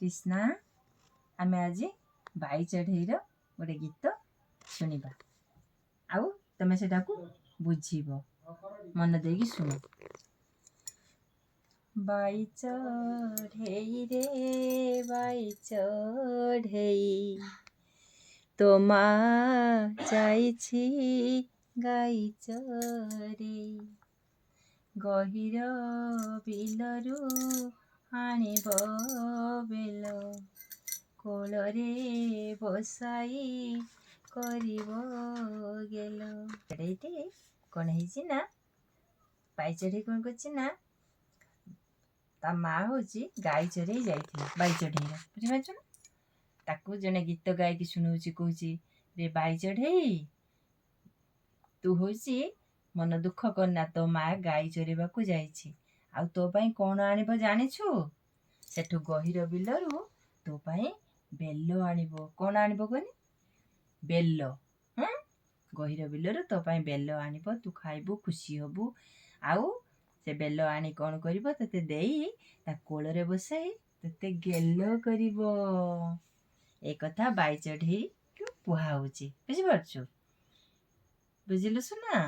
कृष्णा आमे आज बाई चढ़ेईर गोटे गीत शुणिबा आउ तमे सेटा को बुझीबो मन देगी सुन। बाई चढ़ेई रे बाई चढ़ेई तो माँ जाइछि गाई चरेई गहिर बिलरू आनिब बेल कोलरे बसाई करिब गेल। चढ़ेईटे कौन है ना बाई चढ़ेई कौन कर ता माँ हूँ गाई चरई जाइए बाई चढ़ेई बुझीपार ना ताकू जने गीत गायकी शुणाऊँ कौच रे बाई चढ़ेई तू हूँ मन दुख करना तो माँ गाई चरेबा को जाइए आउ तो पाई कौन आनिब जानिछु सेठू गहिर बिलरू तो पाई बेल आनिब कौन आनिब कहनी बेल गहिर बिलरू तो पाई बेल आनिब तू खाइबू खुशी हबू आउ से बेल आनी कौन करिब तते देई ता कोलरे बसाई तते गेल करिब। एक कथा बाई चढ़ेई को कुहा होची बुझिपारछु बुझिलु सुना।